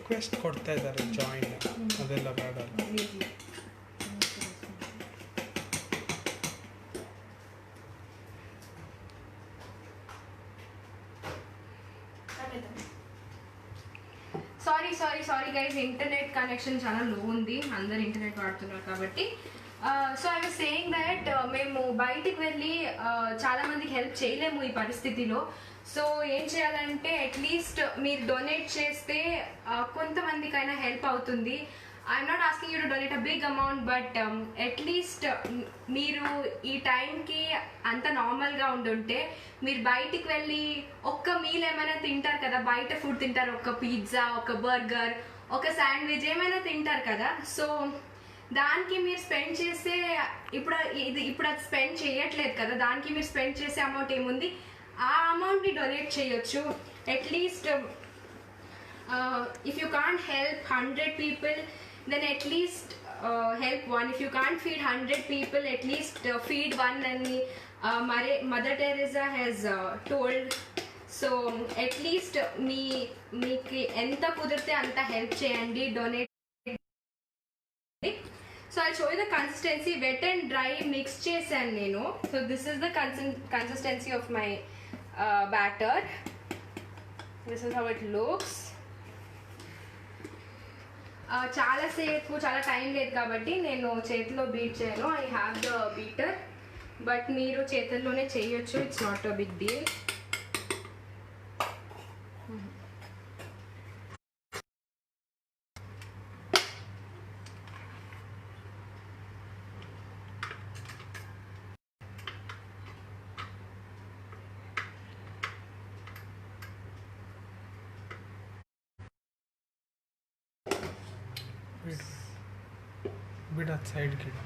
Request ಕೊಡ್ತಾ ಇದ್ದಾರೆ join, ಅದೆಲ್ಲ ಬೇಡ. సారీ గైస్, ఇంటర్నెట్ కనెక్షన్ చాలా లో ఉంది, అందరు ఇంటర్నెట్ వాడుతున్నారు కాబట్టి. So I was saying that మేము బయటికి వెళ్ళి చాలా మందికి హెల్ప్ చేయలేము ఈ పరిస్థితిలో. సో ఏం చేయాలంటే అట్లీస్ట్ మీరు డొనేట్ చేస్తే కొంతమందికైనా హెల్ప్ అవుతుంది. I'm not asking you to donate a big amount, but at least మీరు ఈ టైంకి అంత నార్మల్గా ఉండుంటే మీరు బయటికి వెళ్ళి ఒక్క మీల్ ఏమైనా తింటారు కదా, బయట ఫుడ్ తింటారు, ఒక పిజ్జా, ఒక బర్గర్, ఒక శాండ్విచ్ ఏమైనా తింటారు కదా. సో దానికి మీరు స్పెండ్ చేసే ఇప్పుడు అది స్పెండ్ చేయట్లేదు కదా, దానికి మీరు స్పెండ్ చేసే అమౌంట్ ఏముంది, ఆ అమౌంట్ని డొనేట్ చేయొచ్చు. At least if you can't help 100 people, then at least help one. If you can't feed 100 people, at least feed one. And Mother Teresa has told. So at least మీకు ఎంత కుదిరితే అంత help చేయండి, donate. So I show you the consistency. Wet and dry mix చేశాను నేను. So this is the consistency of my batter. This is how it looks. చాలా time లేదు కాబట్టి నేను చేతిలో బీట్ చేయను. I have the beater, but మీరు చేతుల్లోనే చేయొచ్చు, it's not a big deal. Bit outside kid.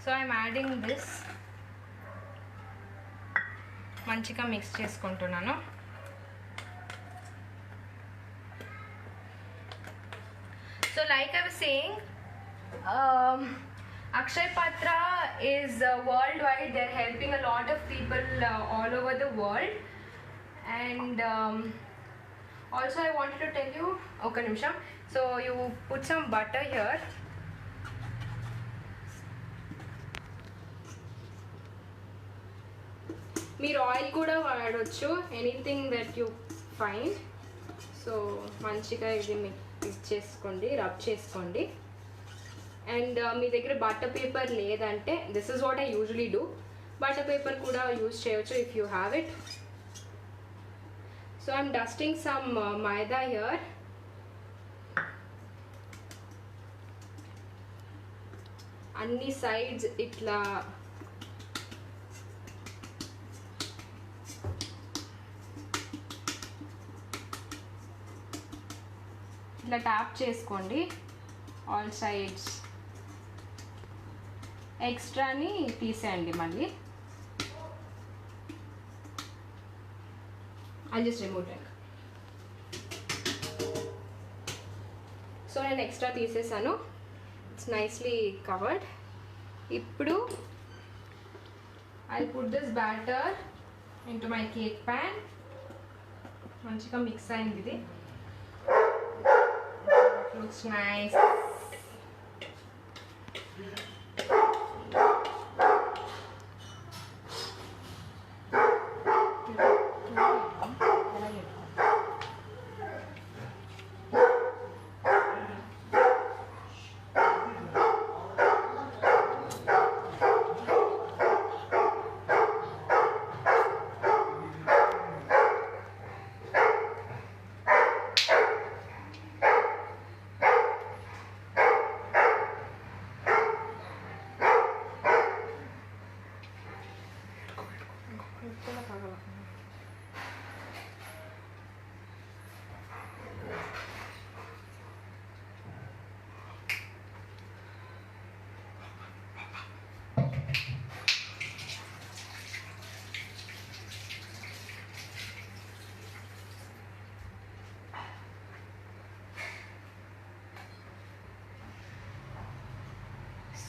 So I'm adding this. మంచిగా మిక్స్ చేసుకుంటున్నాను. So like I was saying, Akshay Patra is worldwide. They're helping a lot of people all over the world. And also I wanted to tell you, okay nimsham, so you put some butter here. మీరు oil కూడా వాడవచ్చు, anything that you find. So మంచిగా ఇది mix చేసుకోండి, rub చేసుకోండి. And మీ దగ్గర butter paper లేదంటే this is what I usually do. Butter paper కూడా యూజ్ చేయొచ్చు if you have it. So I'm dusting some maida here. అన్ని సైడ్స్ ఇట్లా ట్యాప్ చేసుకోండి, ఆల్ సైడ్స్. ఎక్స్ట్రాని తీసేయండి మళ్ళీ. I just remove it. So నేను ఎక్స్ట్రా తీసేసాను, ఇట్స్ నైస్లీ కవర్డ్. ఇప్పుడు I put this batter into my cake pan. మంచిగా mix అయింది ఇది. Looks nice.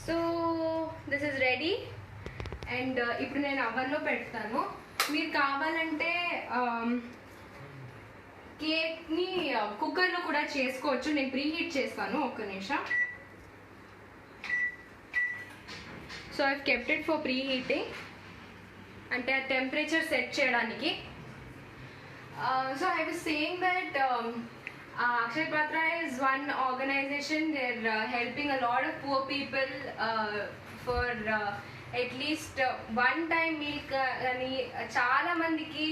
So this is ready. And ఇప్పుడు నేను అవన్లో పెడతాను. మీరు కావాలంటే కేక్ని కుక్కర్లో కూడా చేసుకోవచ్చు. నేను ప్రీ హీట్ చేస్తాను, ఒక్క నిమిషం. So I kept it for pre heating, అంటే టెంపరేచర్ సెట్ చేయడానికి. So I was saying that Akshay Patra is one organization. They're helping a lot of poor people for at least one time meal అని చాలా మందికి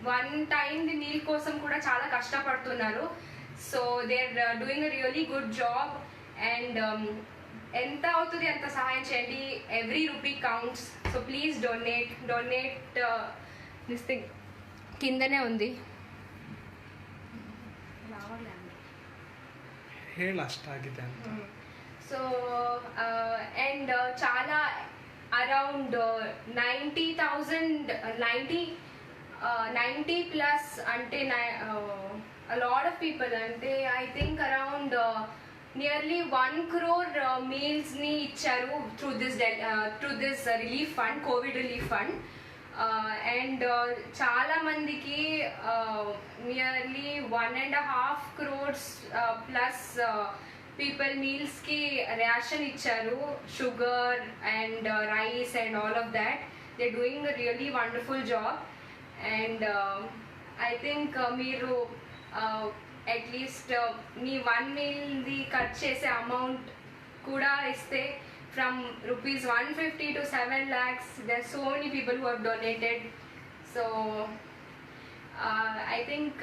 one time the meal కోసం కూడా చాలా కష్టపడుతున్నారు. So they're doing a really good job. And ఎంత అవుతుంది అంత సహాయం చేయండి. Every rupee counts. So please donate this thing కిందనే ఉంది. ಹೇಳಷ್ಟಾಗಿದೆ ಅಂತ. సో అండ్ చాలా అరౌండ్ 90 ప్లస్ అంటే a lot of people, అంటే I think around nearly 1 crore meals ని ఇచ్చారు through this relief fund, covid relief fund. And చాలా మందికి నియర్లీ 1.5 crores ప్లస్ పీపుల్ మీల్స్కి రేషన్ ఇచ్చారు, sugar and rice and all of that. They doing a really wonderful job. And I think మీరు at least మీ 1 mealది ఖర్చు చేసే amount కూడా ఇస్తే, from rupees 150 to 7 lakhs, there's so many people who have donated. So I think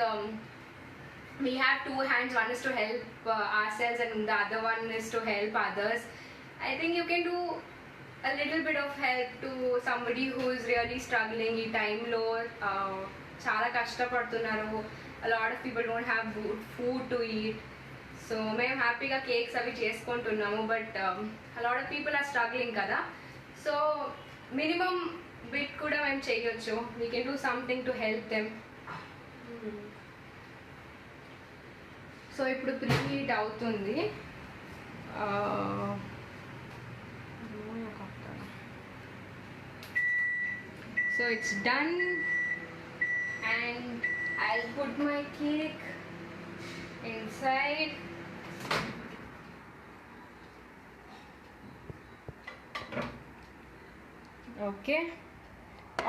we have two hands. One is to help ourselves and the other one is to help others. I think you can do a little bit of help to somebody who is really struggling ఈ టైంలో. చాలా కష్టపడుతున్నారు. A lot of people don't have food to eat. So మేము హ్యాపీగా cakes అవి చేసుకుంటున్నాము, but a lot of people are struggling కదా. So minimum bit కూడా మేము చేయొచ్చు. We can do something to help them. So ఇప్పుడు ప్రీ హీట్ అవుతుంది. So it's done and I'll put my cake inside. Okay,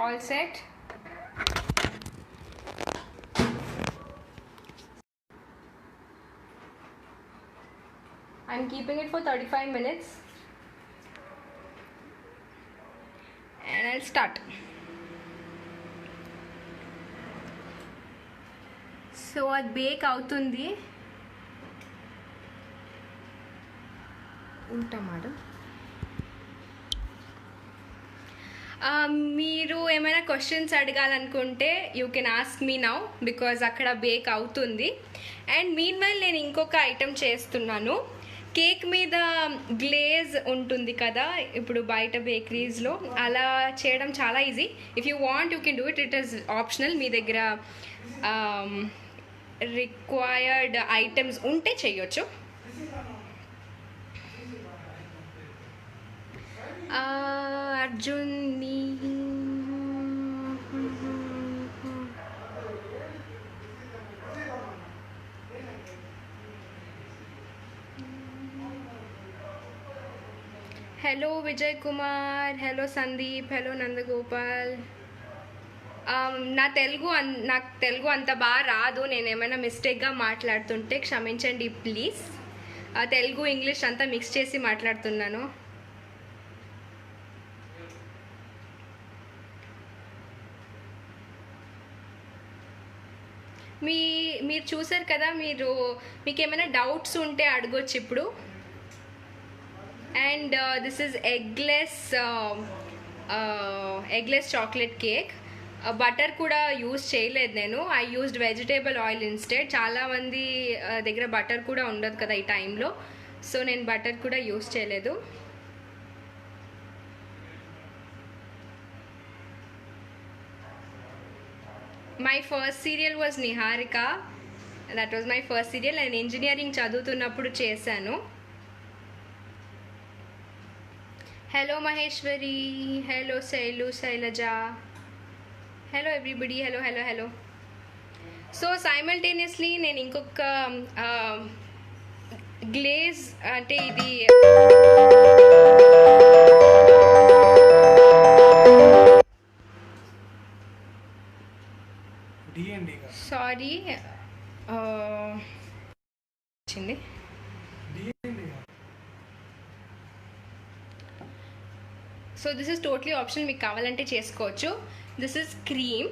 all set. I'm keeping it for 35 minutes and I'll start. So అది bake అవుతుంది. ఉంటా madam. మీరు ఏమైనా questions అడగాలనుకుంటే you can ask me now, because అక్కడ bake అవుతుంది. And mean while నేను ఇంకొక ఐటెం చేస్తున్నాను. కేక్ మీద గ్లేజ్ ఉంటుంది కదా ఇప్పుడు బయట బేకరీస్లో, అలా చేయడం చాలా easy. If you want you can do it. It is optional. మీ దగ్గర రిక్వైర్డ్ ఐటమ్స్ ఉంటే చేయొచ్చు. Arjun hello Vijay Kumar, hello Sandeep, hello Nandagopal. నాకు తెలుగు అంత బాగా రాదు. నేను ఏమైనా మిస్టేక్గా మాట్లాడుతుంటే క్షమించండి ప్లీజ్. తెలుగు ఇంగ్లీష్ అంతా మిక్స్ చేసి మాట్లాడుతున్నాను. మీరు చూసారు కదా, మీకు ఏమైనా డౌట్స్ ఉంటే అడగొచ్చు ఇప్పుడు. And this is eggless chocolate cake. Butter కూడా యూజ్ చేయలేదు నేను. I used vegetable oil instead. చాలామంది దగ్గర బటర్ కూడా ఉండదు కదా ఈ టైంలో, సో నేను బటర్ కూడా యూజ్ చేయలేదు. My first serial was Niharika. That was my first serial. నేను ఇంజనీరింగ్ చదువుతున్నప్పుడు చేశాను. Hello Maheshwari, hello Shailu, Shailaja, hello everybody, hello hello hello. So simultaneously నేను ఇంకొక గ్లేజ్ అంటే ఇది సారీ వచ్చింది. So this is totally option, మీకు కావాలంటే చేసుకోవచ్చు. This is cream.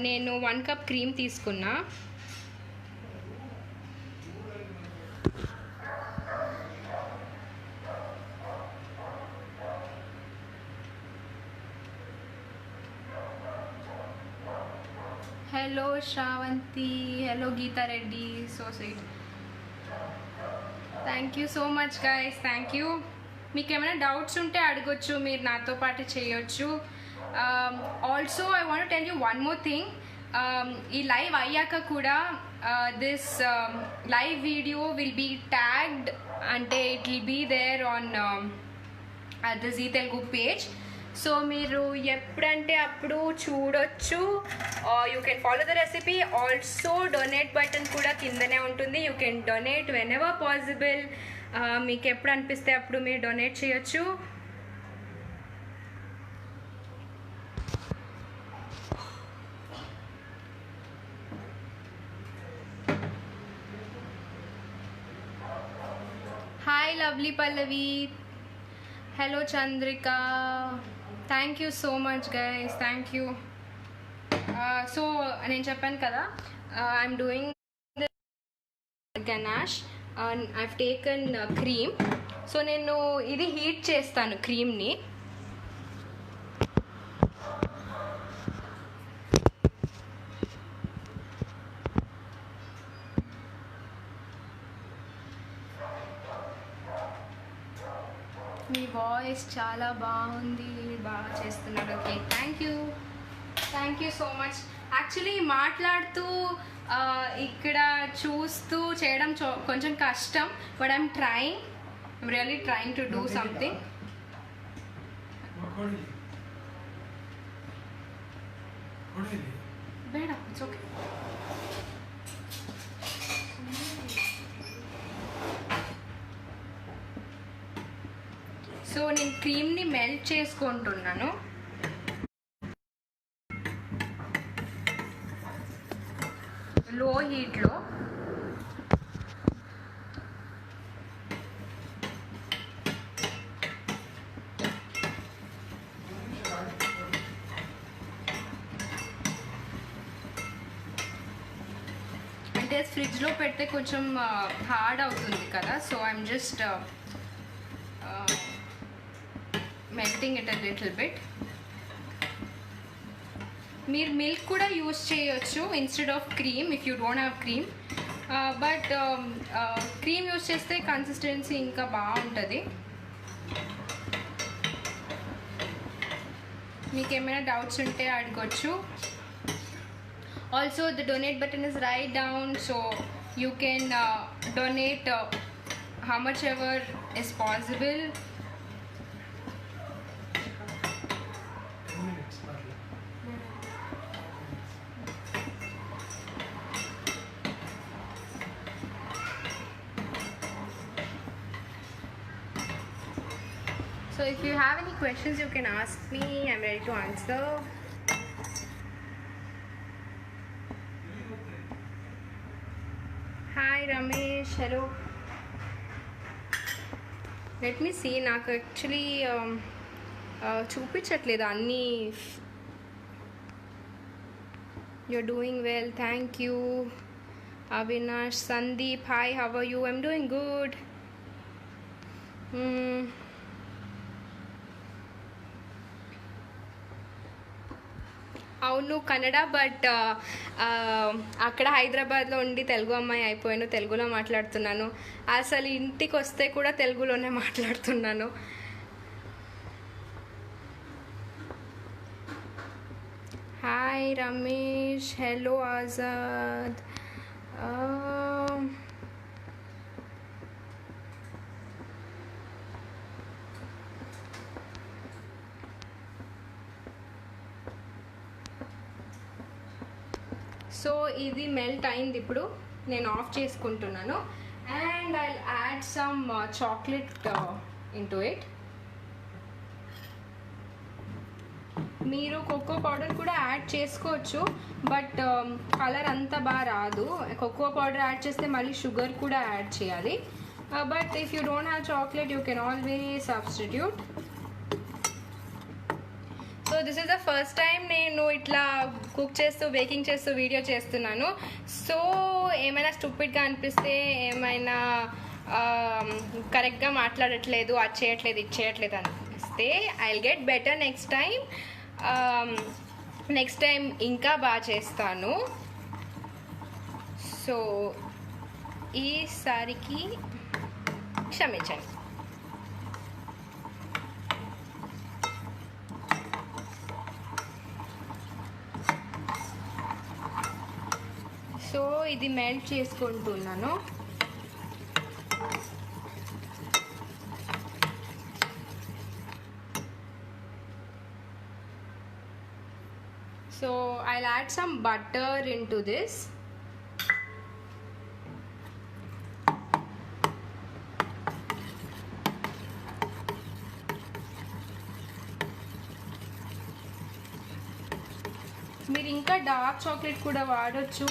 నేను 1 కప్ క్రీమ్ తీసుకున్నా. Hello Shravanthi, hello Geetha Reddy, so sweet. Thank you so much guys, thank you. మీకు ఏమైనా డౌట్స్ ఉంటే అడగొచ్చు, మీరు నాతో పాటు చేయొచ్చు. Also I want tell you one more thing. ఈ లైవ్ అయ్యాక కూడా this live video will be tagged, అంటే it will be there on the Zee Telugu page. So మీరు ఎప్పుడంటే అప్పుడు చూడొచ్చు. You can follow the recipe. Also donate button కూడా కిందనే ఉంటుంది. You can donate whenever possible. మీకు ఎప్పుడు అనిపిస్తే అప్పుడు మీరు డొనేట్ చేయొచ్చు. Hi lovely Pallavi, hello Chandrika, thank you so much guys, thank you. So నేను చెప్పాను కదా, I'm doing ganache. I've taken cream. So నేను ఇది హీట్ చేస్తాను క్రీమ్ని. మీ వాయిస్ చాలా బాగుంది, బాగా చేస్తున్నారు. Okay, thank you so much. Actually మాట్లాడుతూ ఇక్కడ చూస్తూ చేయడం కొంచెం కష్టం, but I'm really trying to do something. బేడ ఇట్స్ ఓకే. సో నేను క్రీమ్ని మెల్ట్ చేసుకుంటున్నాను. లో హీట్లో. అంటే ఫ్రిడ్జ్లో పెడితే కొంచెం హార్డ్ అవుతుంది కదా, so I'm just melting it a little bit. మీరు మిల్క్ కూడా యూస్ చేయొచ్చు instead of cream if you don't have cream. But cream use చేస్తే కన్సిస్టెన్సీ ఇంకా బాగుంటుంది. మీకు ఏమైనా డౌట్స్ ఉంటే అడగొచ్చు. Also the donate button is right down, so you can donate how much ever is possible. So if you have any questions, you can ask me. I'm ready to answer. Hi Ramesh, hello. Let me see. నాకు actually చూపించట్లేదు అన్నీ. You're doing well, thank you. Avinash, Sandeep, hi, how are you? I'm doing good. అవును Kannada, but అక్కడ హైదరాబాద్లో ఉండి తెలుగు అమ్మాయి అయిపోయాను, తెలుగులో మాట్లాడుతున్నాను. అసలు ఇంటికి వస్తే కూడా తెలుగులోనే మాట్లాడుతున్నాను. Hi Ramesh, hello Azad. So ఇది మెల్ట్ అయింది. ఇప్పుడు నేను ఆఫ్ చేసుకుంటున్నాను. And I add some chocolate into it. మీరు కోకో పౌడర్ కూడా యాడ్ చేసుకోవచ్చు, బట్ కలర్ అంత బాగా రాదు. కోకో పౌడర్ యాడ్ చేస్తే మళ్ళీ షుగర్ కూడా యాడ్ చేయాలి. But if you don't have chocolate you can always substitute. So this is the first time నేను ఇట్లా కుక్ చేస్తూ బేకింగ్ చేస్తూ వీడియో చేస్తున్నాను. సో ఏమైనా స్టూపిడ్గా అనిపిస్తే, ఏమైనా కరెక్ట్గా మాట్లాడట్లేదు, అది చేయట్లేదు ఇది చేయట్లేదు అనిపిస్తే I will get better next time. Next time ఇంకా బాగా చేస్తాను. సో ఈసారికి క్షమించండి. సో ఇది మెల్ట్ చేసుకుంటున్నాను. So I'll add some butter into this. మీరు ఇంకా డార్క్ చాక్లెట్ కూడా వాడచ్చు.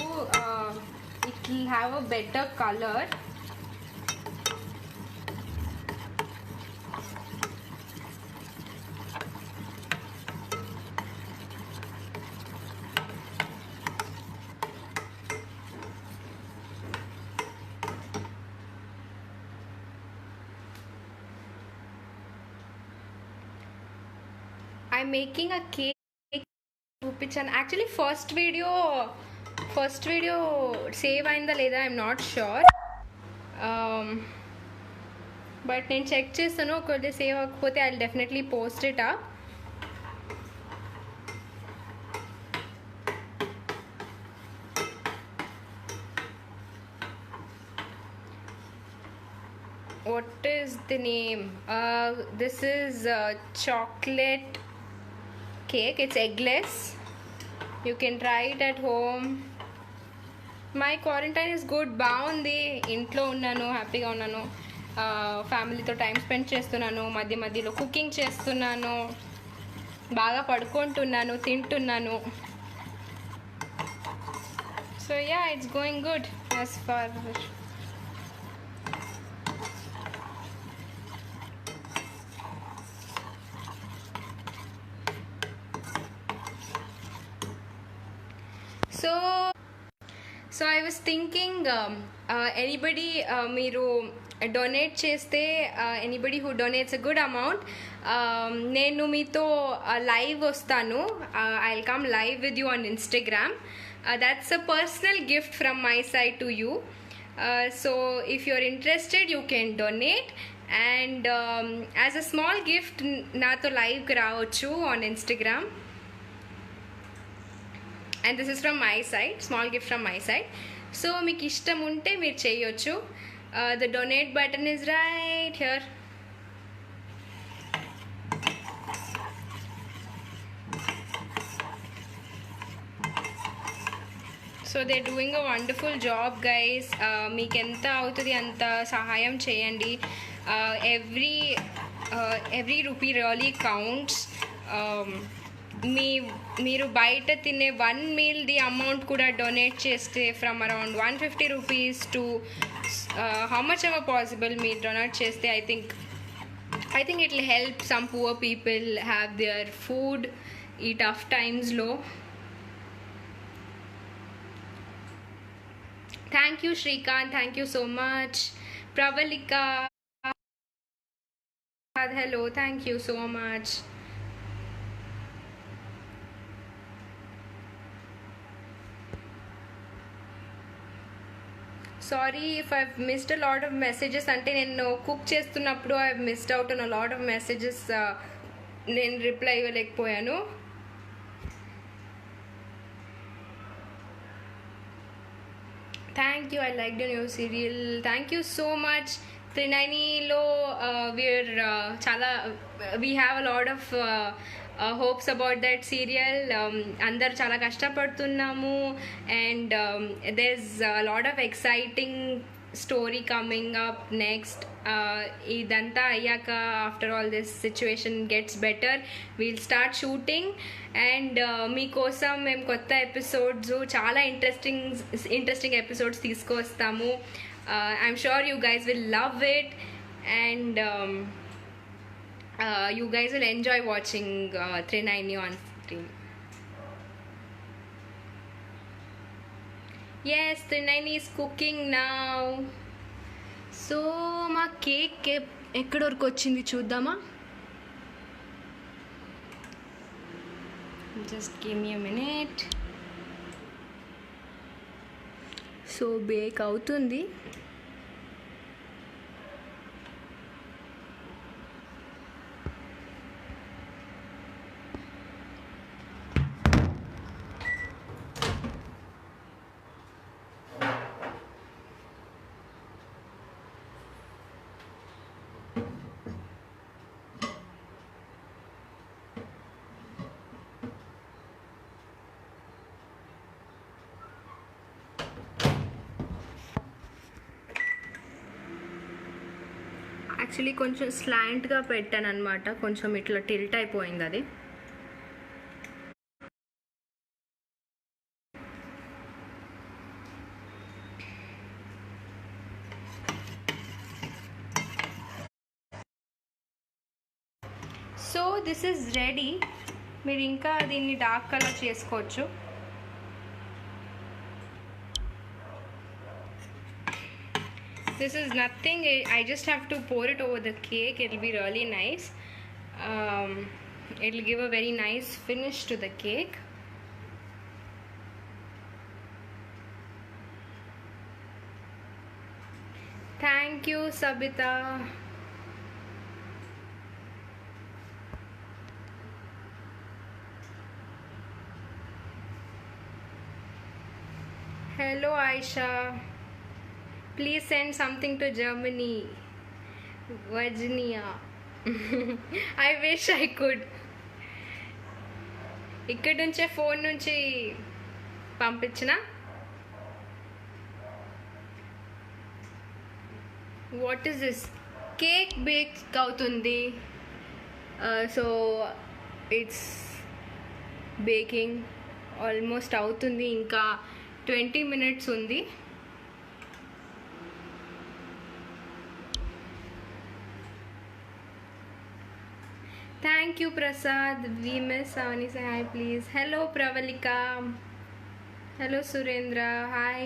It will have a better colour. I'm making a cake. చూపించాను యాక్చువల్లీ ఫస్ట్ వీడియో సేవ్ అయిందా లేదా ఐఎమ్ నాట్ ష్యూర్, బట్ నేను చెక్ చేస్తాను. ఒకవేళ సేవ్ అవ్వకపోతే I will definitely post it up. What is the name? This is chocolate cake. It's eggless. You can try it at home. My quarantine is good. బాగుంది. ఇంట్లో ఉన్నాను, హ్యాపీగా ఉన్నాను, ఫ్యామిలీతో టైం స్పెండ్ చేస్తున్నాను, మధ్య మధ్యలో కుకింగ్ చేస్తున్నాను, బాగా పడుకుంటున్నాను, తింటున్నాను. So ya, it's going good as far. So I was thinking, anybody మీరు డొనేట్ చేస్తే, anybody who donates a good amount, నేను మీతో లైవ్ వస్తాను. I will come live with you on Instagram. That's a personal gift from my side to you. So if you are interested you can donate, and as a small gift నాతో లైవ్కి రావచ్చు on Instagram. And this is from my side, small gift from my side. So మీకు ఇష్టం ఉంటే మీరు చేయొచ్చు. The donate button is right here. So they doing a wonderful job guys. మీకు ఎంత అవుతుంది అంత సహాయం చేయండి. Every rupee really counts. మీరు బయట తినే 1 మీల్ది అమౌంట్ కూడా డొనేట్ చేస్తే from around 150 rupees to how much ever possible మీరు డొనేట్ చేస్తే I think it will help some poor people have their food ఈ టఫ్ టైమ్స్లో. Thank you Srikanth, thank you so much. Pravallika, hello, thank you so much. Sorry if I missed a lot of messages. అంటే నేను cook చేస్తున్నప్పుడు I missed out on a lot of messages. నేను reply ఇవ్వలేకపోయాను. Thank you, I like the new serial. Thank you so much. త్రినైనిలో we have a lot of hopes about that serial. అందరు చాలా కష్టపడుతున్నాము and there is lot of exciting story coming up next. ఇదంతా అయ్యాక after all this situation gets better we'll start shooting and మీకోసం మేము కొత్త episodes చాలా ఇంట్రెస్టింగ్ ఎపిసోడ్స్ తీసుకొస్తాము. I'm sure you guys will love it and you guys will enjoy watching Trinayani on screen. Yes, Trinayani is cooking now. So మా cake ఎక్కడి వరకు వచ్చింది చూద్దామా? Just give me a minute. So bake అవుతుంది. Actually కొంచెం స్లాంట్గా పెట్టాను అనమాట, కొంచెం ఇట్లా టిల్ట్ అయిపోయింది అది. So this is ready. మీరు ఇంకా దీన్ని డార్క్ కలర్ చేసుకోవచ్చు. This is nothing, I just have to pour it over the cake. It'll be really nice. It'll give a very nice finish to the cake. Thank you, Sabita. Hello, Aisha. Please send something to Germany, Virginia. I wish I could. ఇక్కడ నుంచే phone నుంచి పంపించిన. What is this? Cake bake అవుతుంది. So it's baking almost అవుతుంది. ఇంకా 20 minutes ఉంది. Thank you, Prasad. We miss Avani. Say hi, please. Hello, Pravalika. Hello, Surendra. Hi.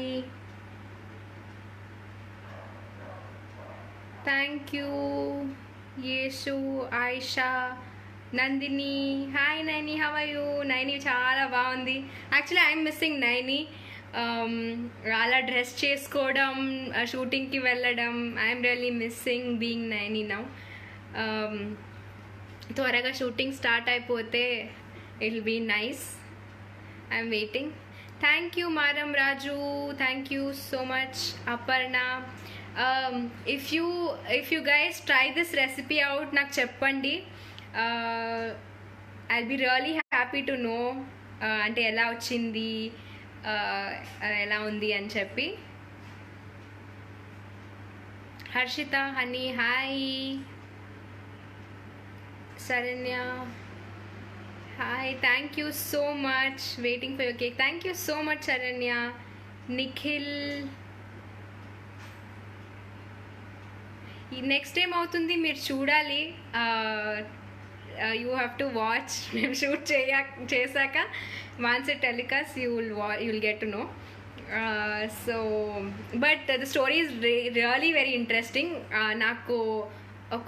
Thank you, Yeshu, Aisha, Nandini. Hi, Naini. How are you? Naini చాలా బాగుంది. Actually, I'm missing Naini. అలా dress చేసుకోవడం, షూటింగ్కి వెళ్ళడం. I'm really missing being Naini now. త్వరగా shooting start అయిపోతే it will be nice. I'm waiting. Thank you Maram Raju. Thank you so much Aparna. If you guys try this recipe out నాకు చెప్పండి. I will be really happy to know అంటే ఎలా వచ్చింది, ఎలా ఉంది అని చెప్పి. Harshita honey hi. Saranya, hi, thank you so much. Waiting for your cake. Thank you so much, Saranya. Nikhil. Next time అవుతుంది, మీరు చూడాలి. You have to watch. మేము షూట్ చేశాక once it telecast you will get to know. So but the story is really very interesting. నాకు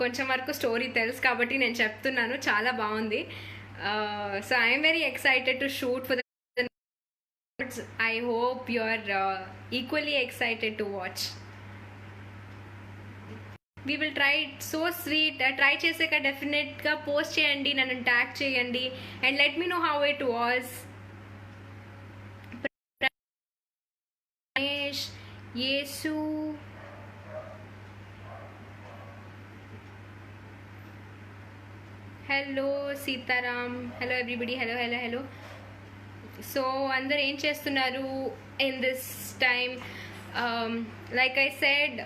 కొంచెం వరకు story తెలుసు కాబట్టి నేను చెప్తున్నాను, చాలా బాగుంది. So I'm very excited to shoot for the. I hope you are equally excited to watch. We will try it. So sweet. Try చేసాక డెఫినెట్గా పోస్ట్ చేయండి, నన్ను ట్యాగ్ చేయండి and let me know how it was. Yes hello Sitaram, hello everybody, hello hello hello. So అందరు ఏం చేస్తున్నారు in this time? Like I said,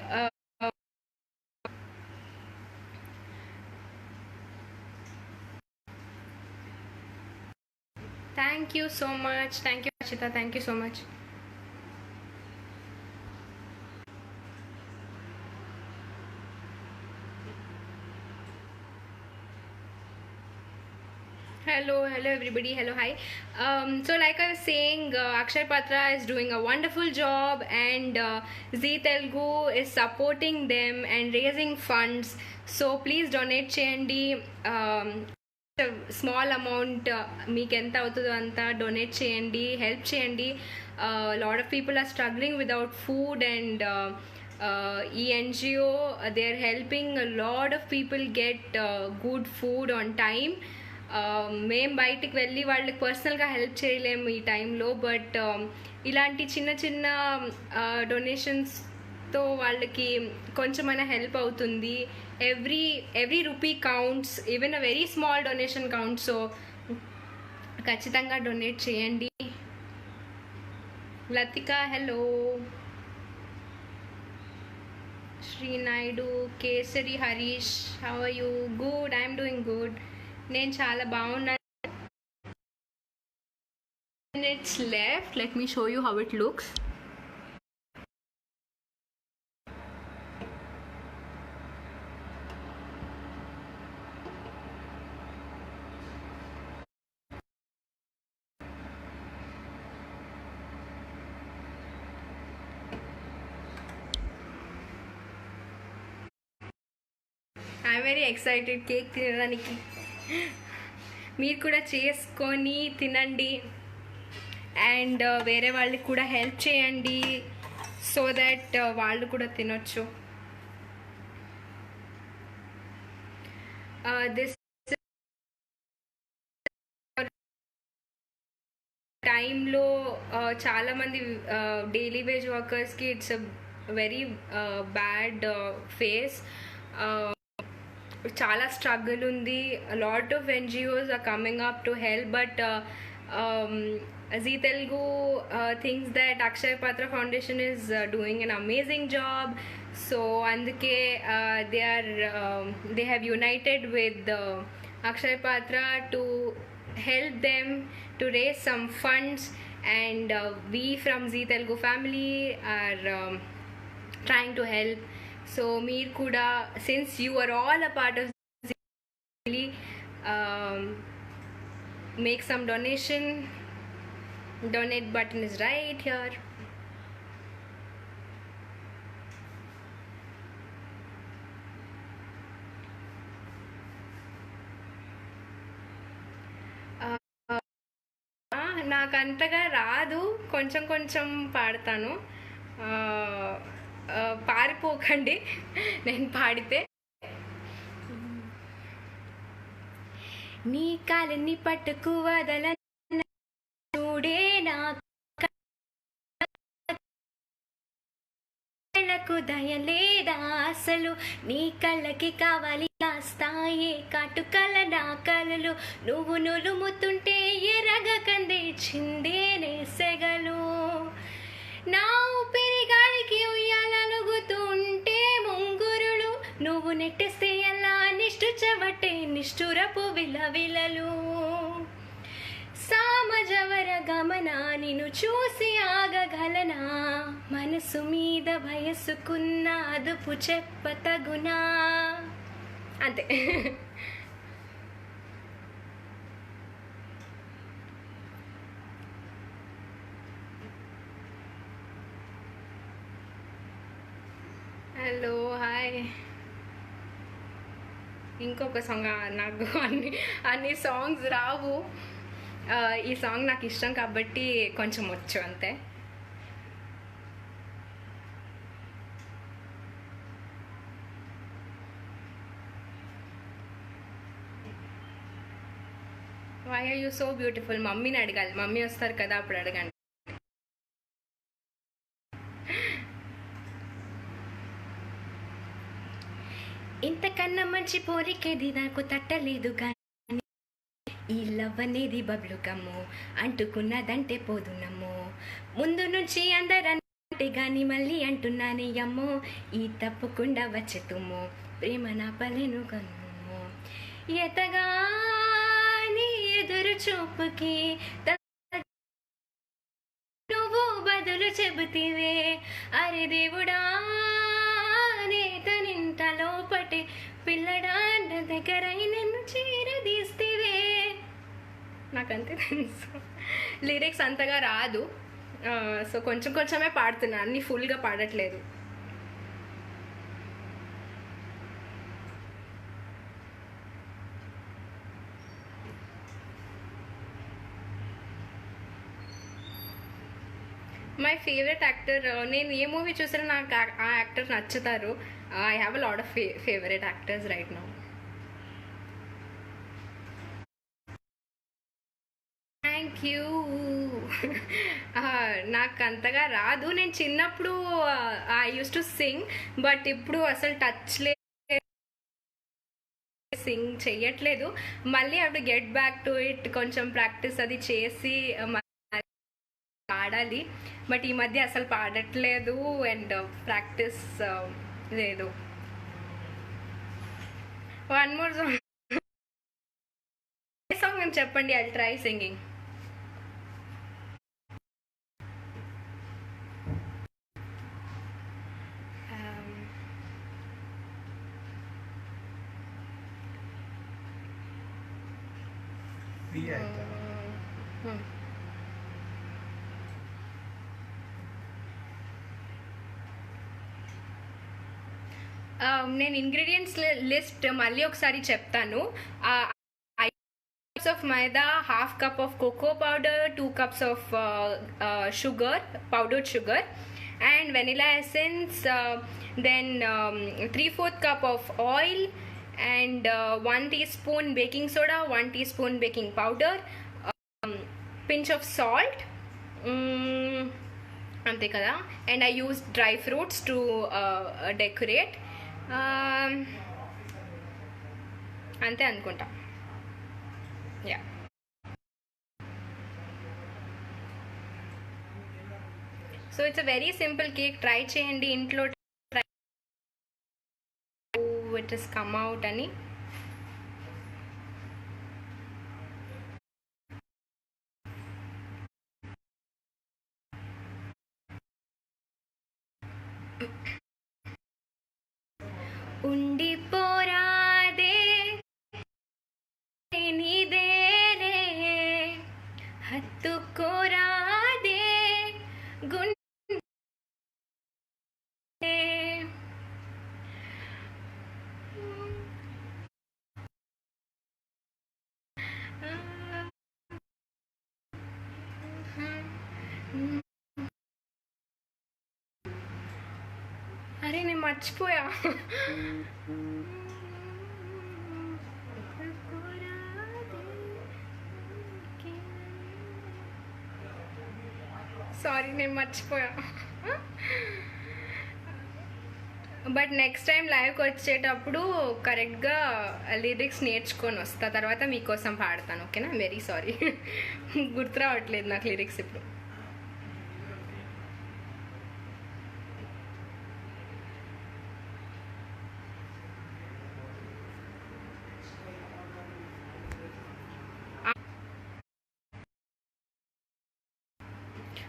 thank you so much, thank you Arshita, thank you so much. Hello everybody, hello, hi. So like I was saying, Akshay Patra is doing a wonderful job, and Zee Telugu is supporting them and raising funds. So please donate cheyandi. Small amount meeku enta avutado anta donate cheyandi, help cheyandi. A lot of people are struggling without food, and NGO, they are helping a lot of people get good food on time. మేము బయటికి వెళ్ళి వాళ్ళకి పర్సనల్గా help చేయలేము ఈ టైంలో, but ఇలాంటి చిన్న చిన్న డొనేషన్స్తో వాళ్ళకి కొంచెమైనా హెల్ప్ అవుతుంది. Every rupee counts, even a very small donation counts. So ఖచ్చితంగా డొనేట్ చేయండి. Latika hello, Srinaidu, Kesari Harish, how are you? Good, I'm doing good. నేను చాలా బాగున్నాను. Minutes left, let me show you how it looks. I'm very excited cake తినడానికి. మీరు కూడా చేసుకొని తినండి, అండ్ వేరే వాళ్ళకి కూడా హెల్ప్ చేయండి, సో దట్ వాళ్ళు కూడా తినొచ్చు. దిస్ టైంలో చాలామంది డైలీ వేజ్ వర్కర్స్కి it's a very bad phase. చాలా స్ట్రగుల్ ఉంది. Lot of NGOs are coming up to help, but Zee Telugu thinks that Akshay Patra Foundation is doing an amazing job. So అందుకే they have united with Akshay Patra to help them to raise some funds, and we from Zee Telugu family are trying to help. So meer kuda, since you are all a part of Zee, make some donation. Donate button is right here. నాకు అంతగా రాదు, కొంచెం కొంచెం పాడతాను. పారిపోకండి నేను పాడితే. నీ కాలిని పట్టుకు వదల చూడే నాకు దయలేదా అసలు, నీ కళ్ళకి కావాలి కాస్తాయే కాటుకల నా కలలు, నువ్వు నులుముతుంటే ఎర్రగా కందే చిందేనే సెగలు, నా ఊపిరి గాలికి ఉయ్యాలనుగుతుంటే ముంగురులు, నువ్వు నెట్టేస్తే ఎలా నిష్ఠురపట్టే నిష్ఠురపు విలవిలలు, సామజవర గమన నిన్ను చూసి ఆగగలనా, మనసు మీద వయసుకున్న అదుపు చెప్పతగునా. అంతే. Hello hi. ఇంకొక సాంగ్, నాకు అన్ని సాంగ్స్ రావు, ఈ సాంగ్ నాకు ఇష్టం కాబట్టి కొంచెం వచ్చు అంతే. Why are you so beautiful? మమ్మీని అడగాలి, మమ్మీ వస్తారు కదా అప్పుడు అడగండి. ఇంతకన్నా మంచి పోలికేది నాకు తట్టలేదు కానీ ఈ లవ్ అనేది బబ్లు కమ్ము అంటుకున్నదంటే పోదునమ్మో ముందు నుంచి అందరంటే గాని మళ్ళీ అంటున్నానే అమ్మో ఈ తప్పకుండా వచ్చే తుమ్ము ప్రేమ నా పలెను కమ్ము ఎతగాని ఎదురు చూపుకి నువ్వు బదులు చెబుతీవే అరే దేవుడా నేతనింత లోపటి పిల్లడా దగ్గర నన్ను చేరదీస్తేవే. నాకంతే తెలుసు, లిరిక్స్ అంతగా రాదు, సో కొంచెం కొంచెమే పాడుతున్నా, అన్ని ఫుల్గా పాడట్లేదు. మై ఫేవరెట్ యాక్టర్, నేను ఏ మూవీ చూసినా నాకు ఆ యాక్టర్ నచ్చుతారు. I have a lot of favourite actors right now. Thank you. నాకు అంతగా రాదు, నేను చిన్నప్పుడు I used to sing, but ఇప్పుడు అసలు టచ్ సింగ్ చెయ్యట్లేదు. మళ్ళీ అప్పుడు గెట్ బ్యాక్ టు ఇట్, కొంచెం ప్రాక్టీస్ అది చేసి పాడాలి. బట్ ఈ మధ్య అసలు పాడట్లేదు అండ్ ప్రాక్టీస్ లేదు. వన్ మోర్ సాంగ్ అని చెప్పండి, ఐ ట్రై సింగింగ్. నేను ఇంగ్రీడియంట్స్ లిస్ట్ మళ్ళీ ఒకసారి చెప్తాను. Of maida, half cup of cocoa powder, 2 cups of sugar, powdered sugar and vanilla essence, then 3/4 cup of oil and 1 teaspoon baking soda, 1 teaspoon baking powder, pinch of salt, అంతే కదా. And I use dry fruits to decorate. అంతే అనుకుంటా. Yeah, so it's a very simple cake. Try చేయండి ఇంట్లో, it is come out అని. ఉండిపోరాదే నీదేరే హత్తుకోరాదే గుండె అరే నేను మర్చిపోయా. సారీ, నేను మర్చిపోయా. బట్ నెక్స్ట్ టైం లైవ్కి వచ్చేటప్పుడు కరెక్ట్గా లిరిక్స్ నేర్చుకొని వస్తా, తర్వాత మీకోసం పాడతాను. ఓకేనా? వెరీ సారీ, గుర్తు రావట్లేదు నాకు లిరిక్స్ ఇప్పుడు.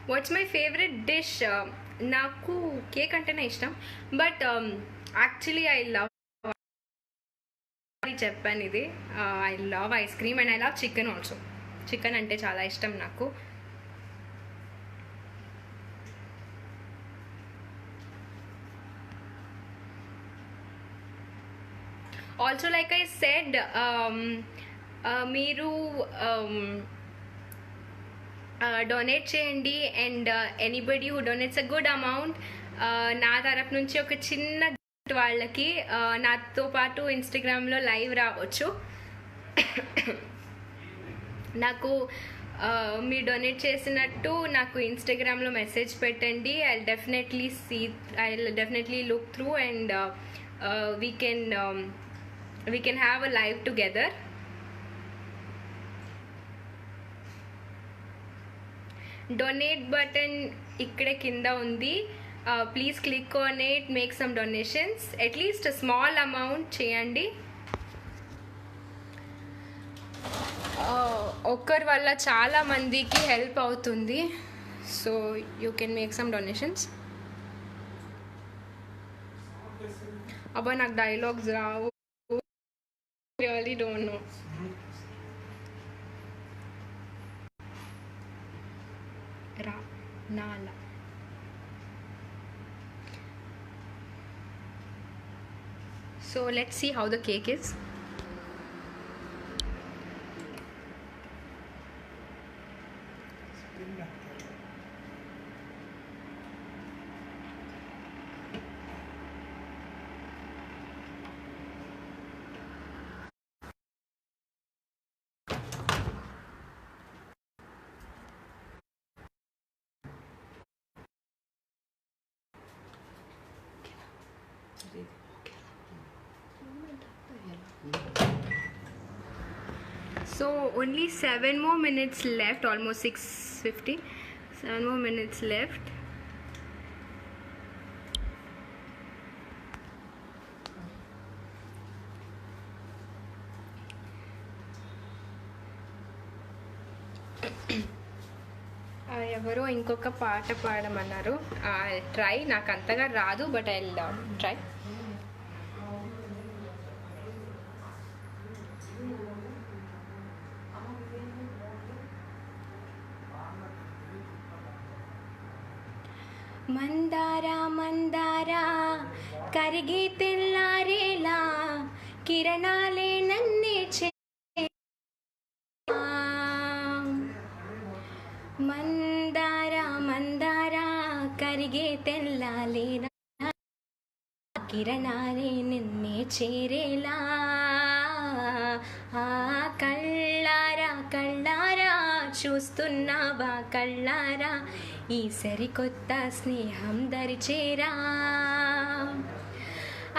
What's my favourite dish? నాకు కేక్ అంటేనే ఇష్టం, బట్ యాక్చువల్లీ ఐ లవ్, చెప్పాను ఇది, I love ice cream and I love chicken also. Chicken అంటే చాలా ఇష్టం నాకు. ఆల్సో లైక్ ఐ సెడ్, మీరు డొనేట్ చేయండి and anybody who donates a good amount, నా తరఫు నుంచి ఒక చిన్న గిఫ్ట్ వాళ్ళకి నాతో పాటు ఇన్స్టాగ్రామ్లో లైవ్ రావచ్చు. నాకు మీరు డొనేట్ చేసినట్టు నాకు ఇన్స్టాగ్రామ్లో మెసేజ్ పెట్టండి. I definitely look through and we can have a live together. Donate button ఇక్కడే కింద ఉంది. Please click on it, make some donations, at least small amount చేయండి. ఒక్కరి వల్ల చాలా మందికి హెల్ప్ అవుతుంది. So you can make some donations. అబ్బా నాకు డైలాగ్స్ రావు, రియలీ డోంట్ నో. రా నాలా so let's see how the cake is. So only 7 more minutes left, almost 6:50. 7 more minutes left. ఎవరో ఇంకొక పాట పాడమన్నారు. ట్రై, నాకు అంతగా రాదు, బట్ ఐ విల్ ట్రై. మందారా మందారా కరిగి తెల్లారేలా కిరణాలే నన్నే మందారా మందారా కరిగే తెల్లాలేనా కిరణాలే నిన్నే చేరేలా కళ్ళారా కళ్ళారా చూస్తున్నావా కళ్ళారా ఈ సరికొత్త స్నేహం దరిచేరా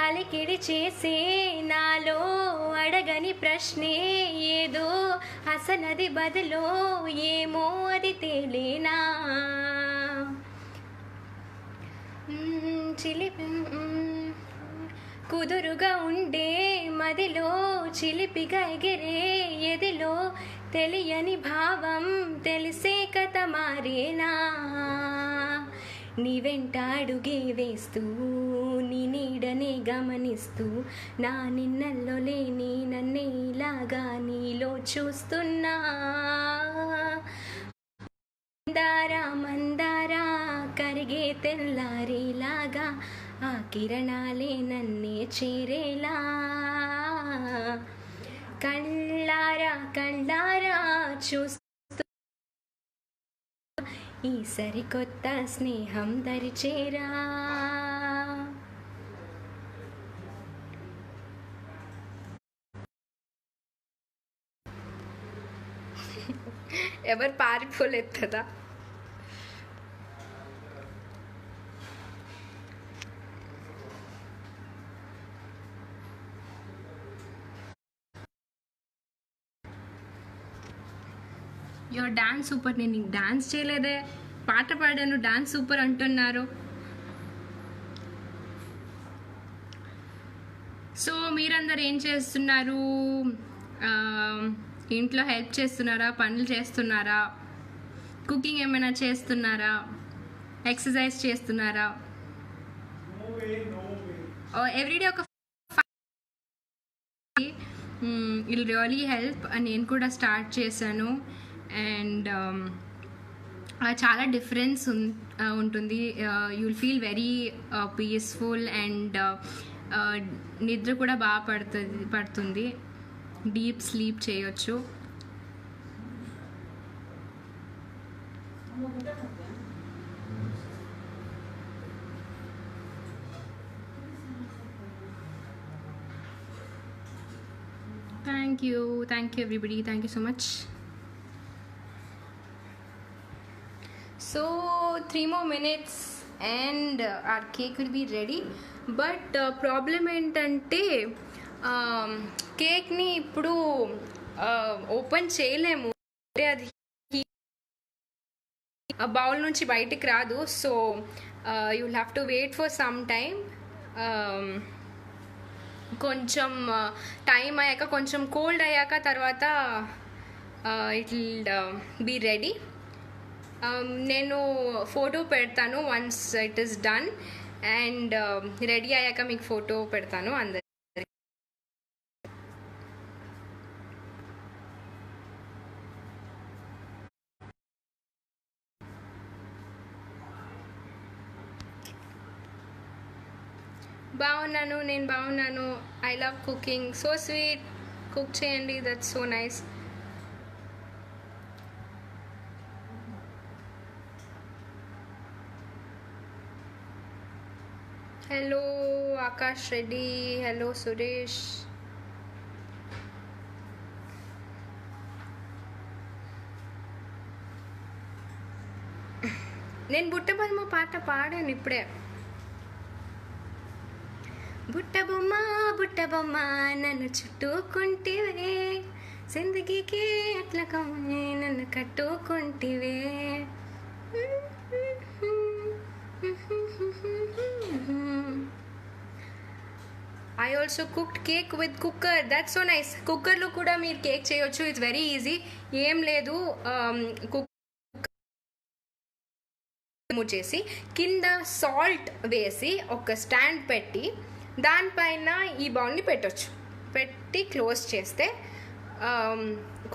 అలికిడి చేసే నాలో అడగని ప్రశ్నే ఏదో అసలది బదులో ఏమో అది తేలేనా చిలిపి కుదురుగా ఉండే మదిలో చిలిపిగా ఎగిరే ఎదిలో తెలియని భావం తెలిసే కథ మారేనా నీ వెంట అడుగే వేస్తూ నీ నీడనే గమనిస్తూ నా నిన్నల్లో లేని నన్నే ఇలాగా నీలో చూస్తున్నా మందారా మందారా కరిగే తెల్లారేలాగా ఆ కిరణాలే నన్నే చేరేలా కళ్ళారా కళ్ళారా చూస్తూ ఈ సరికొత్త స్నేహం దరిచేరా ఎవరు పారిపోలేదు కదా. Your dance super. నేను నీకు డాన్స్ చేయలేదే, పాట పాడాను, డాన్స్ సూపర్ అంటున్నారు. సో మీరందరూ ఏం చేస్తున్నారు? ఇంట్లో హెల్ప్ చేస్తున్నారా, పనులు చేస్తున్నారా, కుకింగ్ ఏమైనా చేస్తున్నారా, ఎక్సర్సైజ్ చేస్తున్నారా? ఎవ్రీడే ఒక ఇల్ రియలీ హెల్ప్. నేను కూడా స్టార్ట్ చేశాను అండ్ చాలా డిఫరెన్స్ ఉంటుంది. You will feel very peaceful and నిద్ర కూడా బాగా పడుతుంది. డీప్ స్లీప్ చేయొచ్చు. Thank you everybody, thank you so much. So 3 more minutes and our cake will be ready. But problem ఏంటంటే కేక్ని ఇప్పుడు ఓపెన్ చేయలేము. అది బౌల్ నుంచి బయటికి రాదు. So you will have to wait for some time. కొంచెం టైం అయ్యాక, కొంచెం కోల్డ్ అయ్యాక తర్వాత ఇట్ విల్ బీ రెడీ. నేను ఫోటో పెడతాను once it is done, and ready అయ్యాక మీకు ఫోటో పెడతాను అందరి. బాగున్నాను, నేను బాగున్నాను. I love cooking, so sweet. Cook చేయండి, that's so nice. Hello Akash Reddy, hello Suresh. నేను బుట్టబొమ్మ పాట పాడాను ఇప్పుడే. బుట్టబొమ్మ బుట్టబొమ్మ నన్ను చుట్టుకుంటివే, జిందగీకి అట్లా కమ్మే నన్ను కట్టుకుంటివే. I also cooked cake with cooker, that's so nice. కుక్కర్లో కూడా మీరు కేక్ చేయొచ్చు, ఇట్స్ వెరీ ఈజీ. ఏం లేదు, రిమూవ్ చేసి కింద సాల్ట్ వేసి ఒక స్టాండ్ పెట్టి దానిపైన ఈ బౌల్ని పెట్టొచ్చు. పెట్టి క్లోజ్ చేస్తే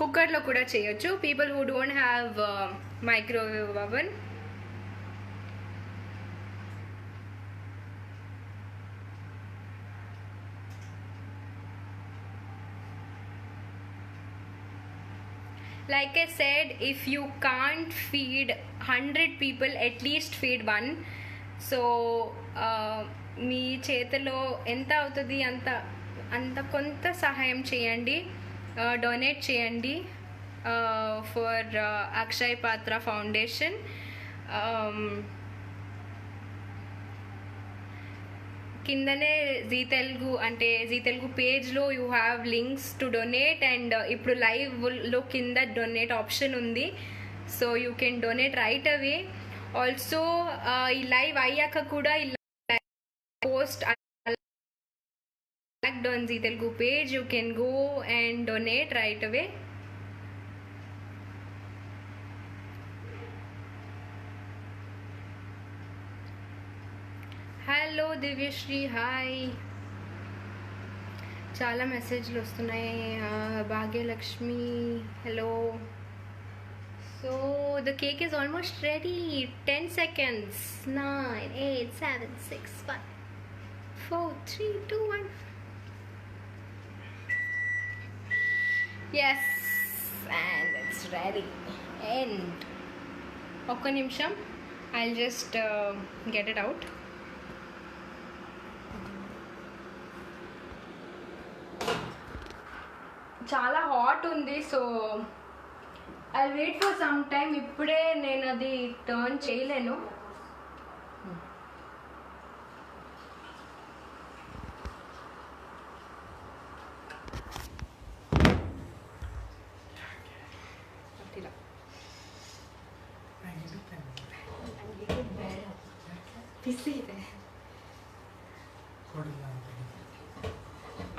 కుక్కర్లో కూడా చేయొచ్చు. People who don't have microwave oven. Like I said, if you can't feed 100 people, at least feed one. So మీ చేతిలో ఎంత అవుతుంది అంత కొంత సహాయం చేయండి, డొనేట్ చేయండి ఫర్ అక్షయ్ పాత్ర ఫౌండేషన్. కిందనే జీ తెలుగు అంటే జీ తెలుగు పేజ్లో you have links to donate, and ఇప్పుడు లైవ్లో కింద డొనేట్ ఆప్షన్ ఉంది. So you can donate right away. Also ఈ లైవ్ అయ్యాక కూడా ఈ post on Zee Telugu page, you can go and donate right away. Hello Divyasri, hi. చాలా మెసేజ్లు వస్తున్నాయి. Bhagyalakshmi, hello. So the cake is almost ready. 10 seconds. 9 8 7 6 5 4 3 2 1. Yes, and it's ready. And ఒక్క నిమిషం, I'll just get it out. చాలా hot ఉంది, so I'll wait for some time. ఇప్పుడే నేను అది టర్న్ చేయలేను.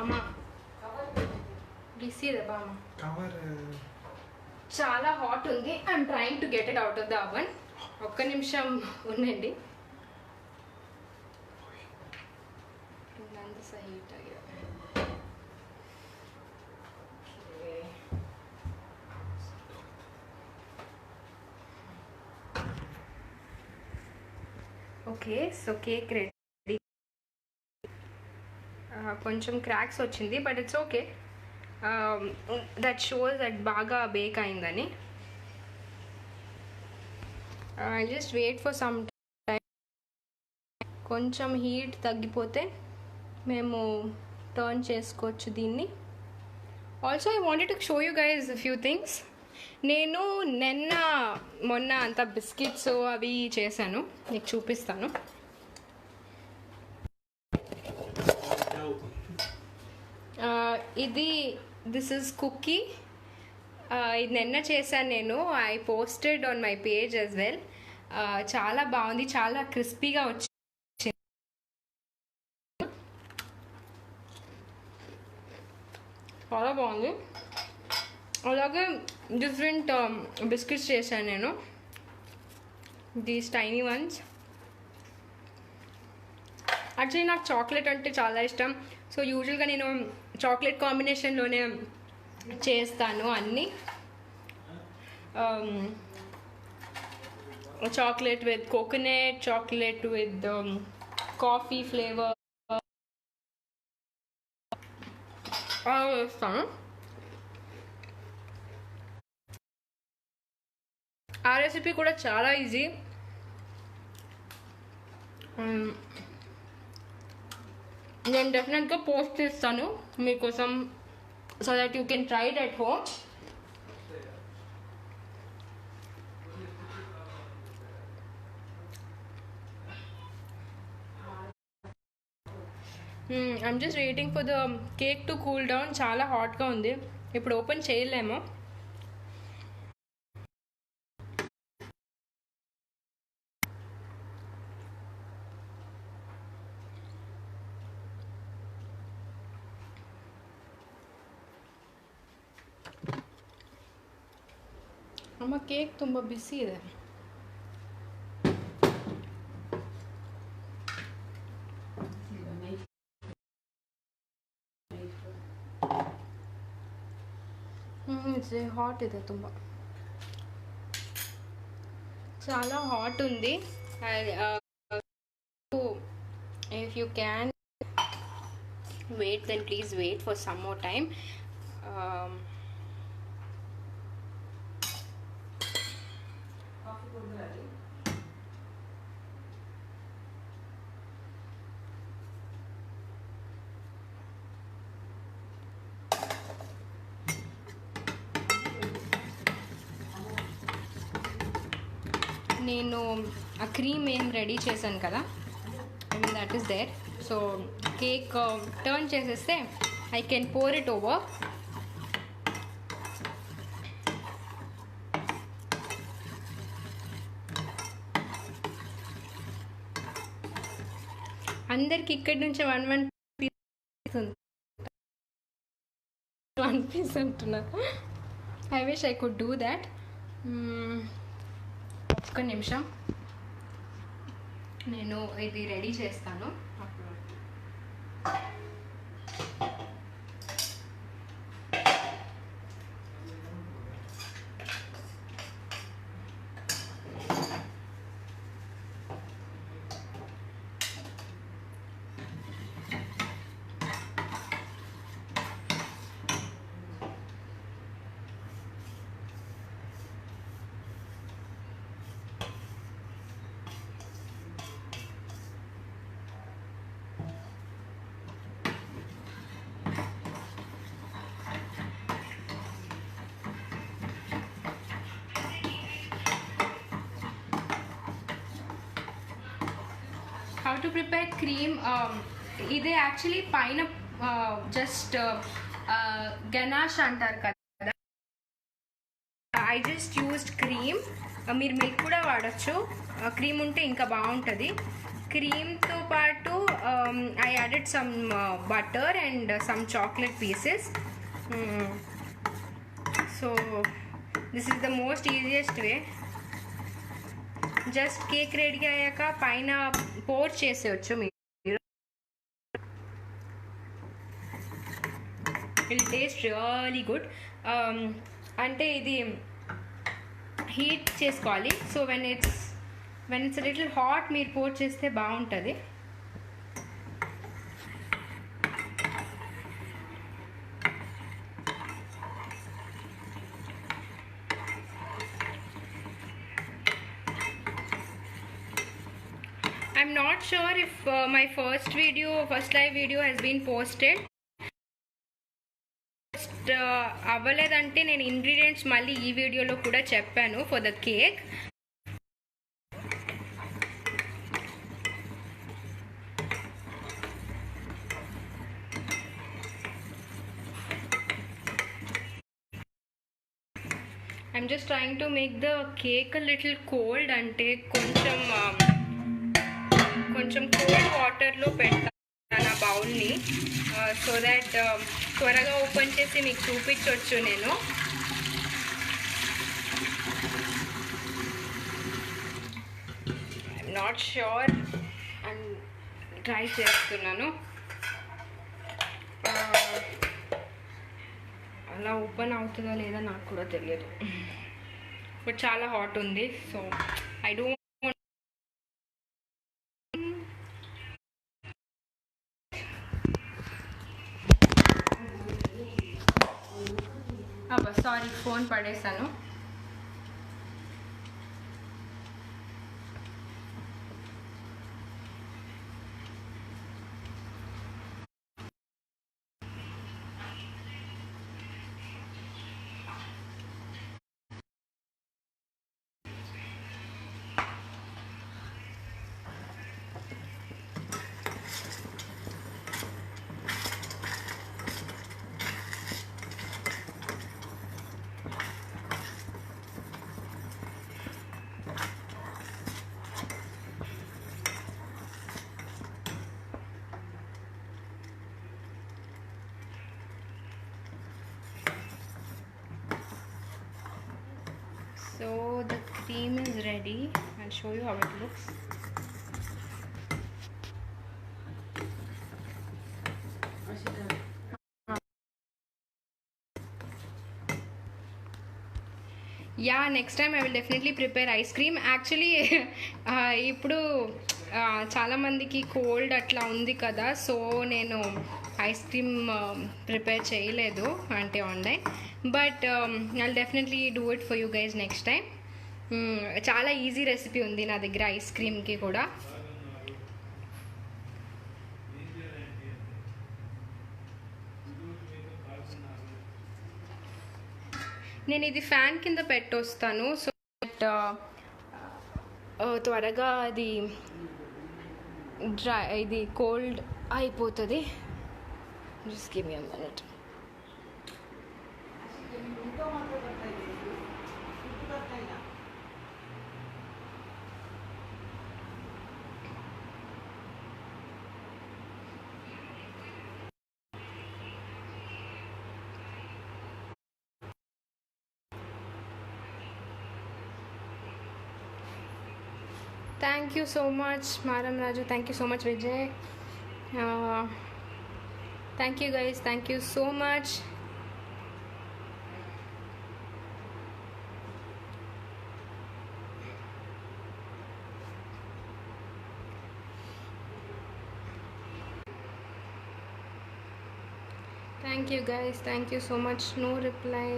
అమ్మా బిసీ దే బామ్మ, చాలా హాట్ ఉంది. I'm trying to get it out of the oven. ఒక్క నిమిషం ఉండండి. హీట్ ఆಗಿದೆ. Okay, so cake ready. కొంచెం క్రాక్స్ వచ్చింది, but it's okay. That shows that బాగా బేక్ అయిందని. I just wait for some time. కొంచెం హీట్ తగ్గిపోతే మేము టర్న్ చేసుకోవచ్చు దీన్ని. Also I wanted to show you guys few things. నేను మొన్న అంత బిస్కెట్స్ అవి చేశాను, మీకు చూపిస్తాను. This is cookie. ఇది నిన్న చేశాను నేను. I posted on my page as well. చాలా బాగుంది, చాలా క్రిస్పీగా వచ్చింది. చాలా బాగుంది. అలాగే డిఫరెంట్ బిస్కెట్స్ చేశాను నేను, దీస్ టైనీ వన్స్. యాక్చువల్లీ నాకు చాక్లెట్ అంటే చాలా ఇష్టం. సో యూజువల్గా నేను చాక్లెట్ కాంబినేషన్లోనే చేస్తాను అన్నీ. Chocolate with coconut, chocolate with coffee flavour వేస్తాను. ఆ రెసిపీ కూడా చాలా ఈజీ. నేను డెఫినెట్గా పోస్ట్ చేస్తాను మీకోసం, so that you can try it at home. I'm just waiting for the cake to cool down. చాలా హాట్గా ఉంది, ఇప్పుడు ఓపెన్ చేయలేము. ಅಮ್ಮ ಕೇಕ್ ತುಂಬ ಬಿಸಿ ಇದೆ. హాట్ ಇದೆ ತುಂಬ, చాలా హాట్ ఉంది. If you can wait then please wait for some more time. నేను ఆ క్రీమ్ ఏం రెడీ చేశాను కదా, I mean that is there. So cake turn చేసేస్తే I can pour it over. అందరికి ఇక్కడి నుంచి వన్ పీస్ అంటున్నా. I wish I could do that. ఒక్క నిమిషం, నేను ఇది రెడీ చేస్తాను. How to prepare cream? ఇది యాక్చువల్లీ పైన జస్ట్ గనాష్ అంటారు కదా. I just used cream. మీరు మిల్క్ కూడా వాడచ్చు, క్రీమ్ ఉంటే ఇంకా బాగుంటుంది. క్రీమ్తో పాటు I added some butter and some chocolate pieces. So this is the most easiest way. Just cake ready అయ్యాక పైన పోర్ చేసేయచ్చు మీరు. It taste really good. అంటే ఇది హీట్ చేసుకోవాలి. So when it's little hot మీరు పోర్ చేస్తే బాగుంటుంది. I'm not sure if my first live video has been posted. అవ్వలేదంటే నేను ఇంగ్రీడియంట్స్ మళ్ళీ ఈ వీడియోలో కూడా చెప్పాను for the cake. I'm just trying to make the cake a little cold అంటే కొంచెం కోల్డ్ వాటర్లో పెట్టాను ఆ బౌల్ని సో దట్ త్వరగా ఓపెన్ చేసి మీకు చూపించవచ్చు నేను. I'm not sure and try చేస్తున్నాను. అలా ఓపెన్ అవుతుందో లేదా నాకు కూడా తెలియదు, బట్ చాలా హాట్ ఉంది. So I don't sorry phone పడేసాను. So the cream is ready. I'll show you how it looks. Yeah, next time I will definitely prepare ice cream. Actually ఇప్పుడు చాలామందికి కోల్డ్ అట్లా ఉంది కదా, సో నేను ఐస్ క్రీమ్ ప్రిపేర్ చేయలేదు అంటే online, but I'll definitely do it for you guys next time. చాలా easy recipe ఉంది నా దగ్గర ఐస్ క్రీమ్కి కూడా. నేను ఇది ఫ్యాన్ కింద పెట్టొస్తాను, సో త్వరగా అది ఇది కోల్డ్ అయిపోతుంది. Just give me a minute. Thank you so much, Maram Raju. Thank you so much, Vijay. Thank you guys. Thank you so much. Thank you guys. Thank you so much. No reply.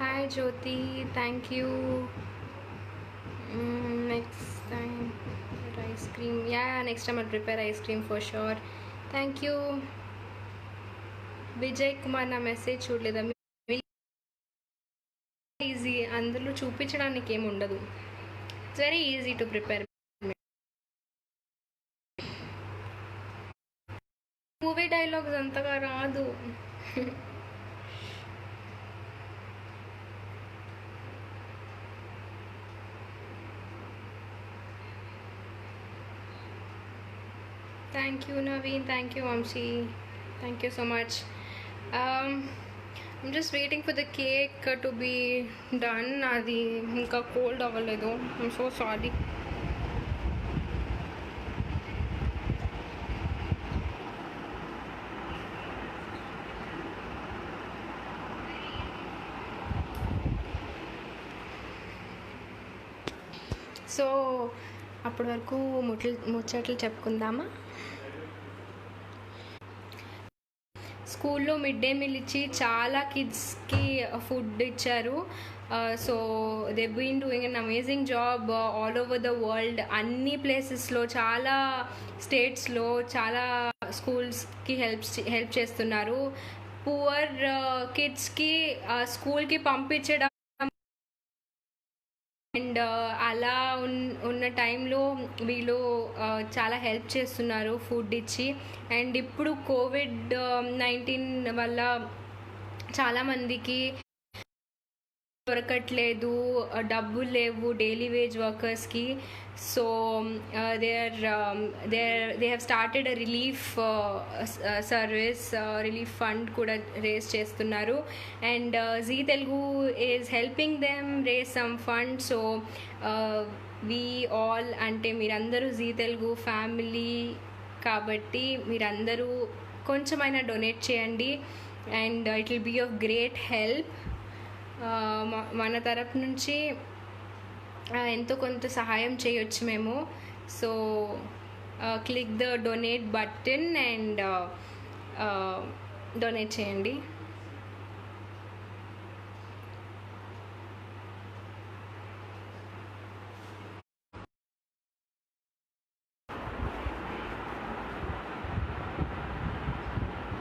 Hi Jyoti. Thank you. Next time ice cream. Yeah, next time I'll prepare ice cream for sure. Thank you. Vijay Kumar na message చూడలేదా? Easy, అందులో చూపించడానికి ఏమి ఉండదు. It's very easy to prepare. Movie dialogues అంతగా రాదు. Thank you Naveen, thank you Vamshi, thank you so much. I'm just waiting for the cake to be done. Adi inka cold avaledu. I'm so sorry. So అప్పటి వరకు ముచ్చట్లు చెప్పుకుందామా? స్కూల్లో mid day meal ఇచ్చి చాలా కిడ్స్కి food ఇచ్చారు. So they been doing an amazing job all over the world. అన్ని ప్లేసెస్లో, చాలా స్టేట్స్లో చాలా స్కూల్స్కి హెల్ప్ చేస్తున్నారు. పువర్ కిడ్స్కి స్కూల్కి పంపించడం అండ్ అలా ఉన్న టైంలో వీళ్ళు చాలా హెల్ప్ చేస్తున్నారు ఫుడ్ ఇచ్చి. అండ్ ఇప్పుడు COVID-19 వల్ల చాలామందికి దొరకట్లేదు, డబ్బులు లేవు డైలీ వేజ్ వర్కర్స్కి. So they have started a relief service, relief fund కూడా రేస్ చేస్తున్నారు. And Zee Telugu is helping them raise some fund. So we all, అంటే మీరందరూ జీ తెలుగు ఫ్యామిలీ కాబట్టి మీరందరూ కొంచెమైనా డొనేట్ చేయండి. And it will be of great help. మన తరపు నుంచి ఎంతో కొంత సహాయం చేయొచ్చు మేము. So click the donate button and donate చేయండి.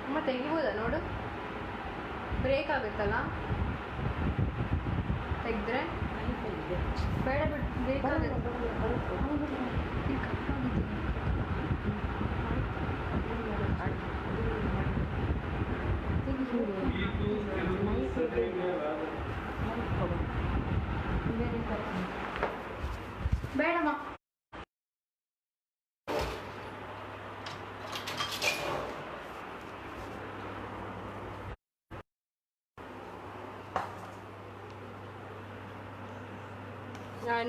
ಅಮ್ಮ ತೆಗಿಬೋದಾ ನೋಡು, ಬ್ರೇಕ್ ಆಗುತ್ತಲ್ಲ ತೆಗೆದ್ರೆ. ಬೇಡ ಬಿಟ್ಟು ಬ್ರೇಕ್ ಆಗುತ್ತೆ. ಬೇಡಮ್ಮ.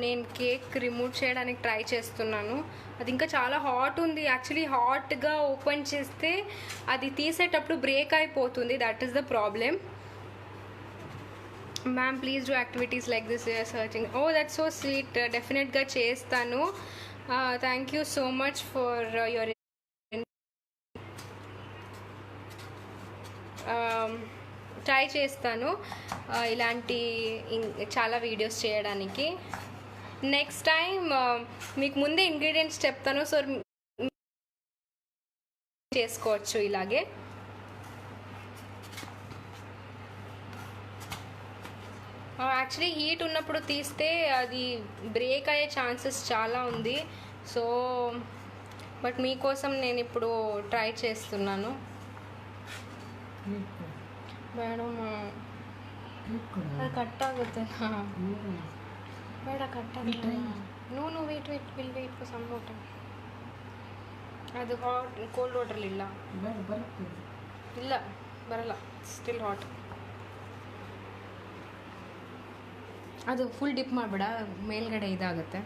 నేను కేక్ రిమూవ్ చేయడానికి ట్రై చేస్తున్నాను. అది ఇంకా చాలా హాట్ ఉంది. యాక్చువల్లీ హాట్గా ఓపెన్ చేస్తే అది తీసేటప్పుడు బ్రేక్ అయిపోతుంది. That is the problem. Ma'am please do activities like this searching. Oh that's so sweet. డెఫినెట్గా చేస్తాను. Thank you so much for your. Try చేస్తాను ఇలాంటి చాలా వీడియోస్ చేయడానికి. నెక్స్ట్ టైం మీకు ముందే ఇంగ్రీడియంట్స్ చెప్తాను. సో చేసుకోవచ్చు ఇలాగే. యాక్చువల్లీ హీట్ ఉన్నప్పుడు తీస్తే అది బ్రేక్ అయ్యే ఛాన్సెస్ చాలా ఉంది. సో బట్ మీకోసం నేను ఇప్పుడు ట్రై చేస్తున్నాను. ಮೇಡಮ್ ಅದು ಕಟ್ ಆಗುತ್ತೆ. ಬೇಡ ಕಟ್ ಆಗುತ್ತೆ. No wait will wait for some more time. ಅದು ಹಾಟ್ ಕೋಲ್ಡ್ ವಾಟ್ರಲ್ಲಿ ಇಲ್ಲ ಇಲ್ಲ ಬರಲ್ಲ. Still hot. ಅದು ಫುಲ್ ಡಿಪ್ ಮಾಡಬೇಡ, ಮೇಲ್ಗಡೆ ಇದಾಗುತ್ತೆ.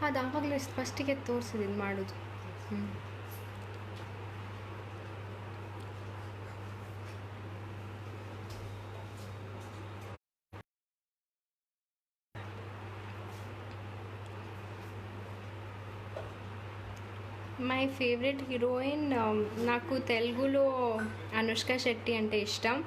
ಅದು ಆವಾಗಲೇ ಫಸ್ಟಿಗೆ ತೋರಿಸಿದೆ ಇದು ಮಾಡೋದು. మై ఫేవరెట్ హీరోయిన్ నాకు తెలుగులో అనుష్క శెట్టి అంటే ఇష్టం.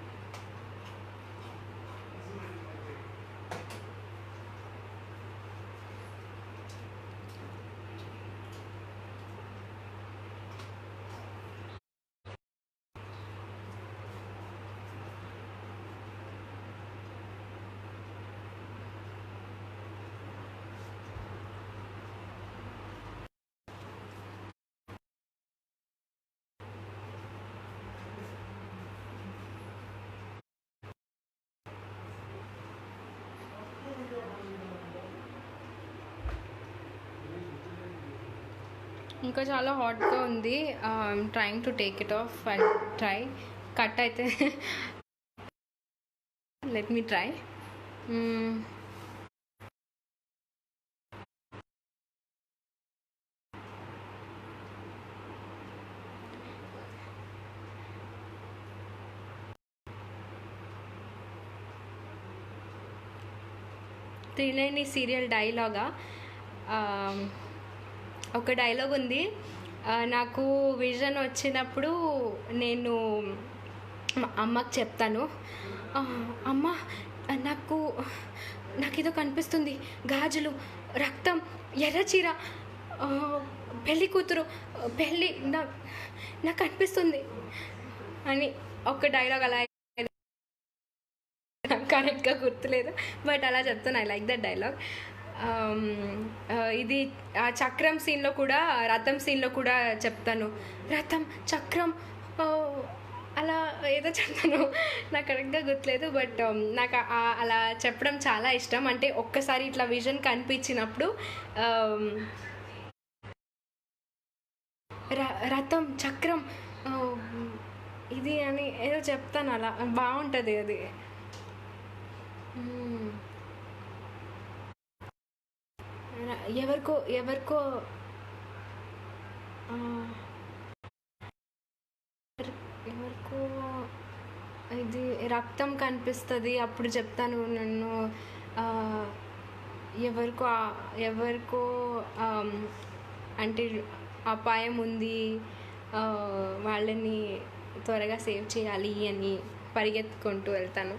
ఇంకా చాలా హాట్గా ఉంది. Trying to take it of. I try. Cut అయితే లెట్ మీ ట్రై. త్రినేని సీరియల్ డైలాగా ఒక డైలాగ్ ఉంది. నాకు విజన్ వచ్చినప్పుడు నేను అమ్మకి చెప్తాను, అమ్మ నాకు ఏదో కనిపిస్తుంది, గాజులు, రక్తం, ఎర్ర చీర, పెళ్ళి కూతురు పెళ్ళి నాకు అనిపిస్తుంది అని ఒక డైలాగ్ అలా కరెక్ట్గా గుర్తులేదు, బట్ అలా చెప్తాను. I like that dialogue. ఇది ఆ చక్రం సీన్లో కూడా, రథం సీన్లో కూడా చెప్తాను, రథం చక్రం అలా ఏదో చెప్తాను, నాకు కరెక్ట్గా గుర్తులేదు, బట్ నాకు అలా చెప్పడం చాలా ఇష్టం. అంటే ఒక్కసారి ఇట్లా విజన్ కనిపించినప్పుడు రథం చక్రం ఇది అని ఏదో చెప్తాను, అలా బాగుంటుంది అది. ఎవరికో ఎవరికో ఎవరికో ఇది రక్తం కనిపిస్తుంది, అప్పుడు చెప్తాను నన్ను ఎవరికో ఎవరికో అంటే అపాయం ఉంది, వాళ్ళని త్వరగా సేవ్ చేయాలి అని పరిగెత్తుకుంటూ వెళ్తాను.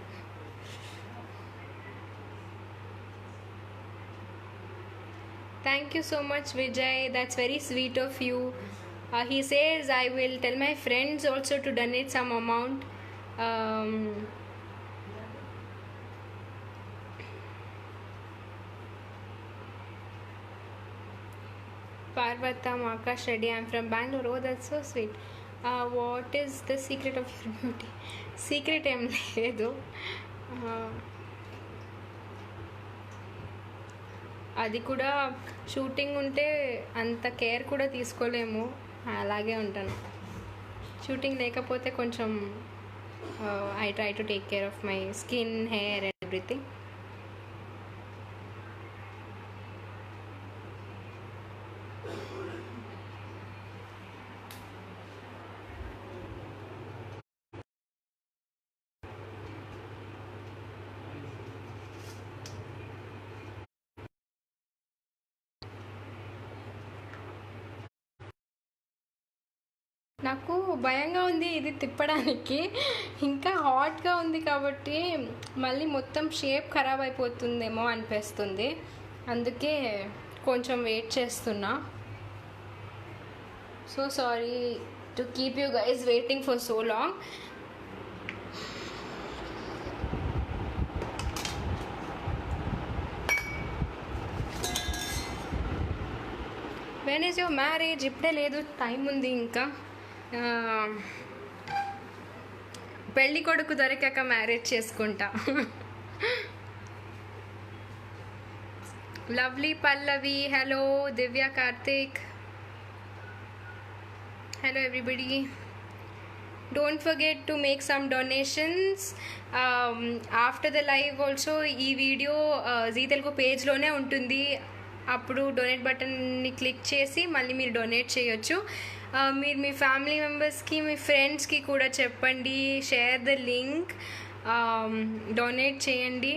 Thank you so much, Vijay. That's very sweet of you. He says I will tell my friends also to donate some amount. Parvatam Akash Reddy, I'm from Bangalore. Oh, that's so sweet. What is the secret of your beauty? Secret em ledu. అది కూడా shooting ఉంటే అంత care కూడా తీసుకోలేము, అలాగే ఉంటాను. Shooting లేకపోతే కొంచెం I try to take care of my skin, hair and everything. నాకు భయంగా ఉంది ఇది తిప్పడానికి, ఇంకా హాట్గా ఉంది కాబట్టి మళ్ళీ మొత్తం షేప్ ఖరాబ్ అయిపోతుందేమో అనిపిస్తుంది, అందుకే కొంచెం వెయిట్ చేస్తున్నా. So sorry to keep you guys waiting for so long. When is your marriage? ఇప్పుడే లేదు, టైం ఉంది ఇంకా. పెళ్ళి కొడుకు దొరికాక మ్యారేజ్ చేసుకుంటా. Lovely Pallavi, hello. Divya Karthik, hello everybody. Don't forget to make some donations. After the live also ఈ video G Telugu పేజ్లోనే ఉంటుంది, అప్పుడు డొనేట్ బటన్ని క్లిక్ చేసి మళ్ళీ మీరు డొనేట్ చేయొచ్చు. మీరు మీ ఫ్యామిలీ మెంబర్స్కి, మీ ఫ్రెండ్స్కి కూడా చెప్పండి, షేర్ ద లింక్, డొనేట్ చేయండి.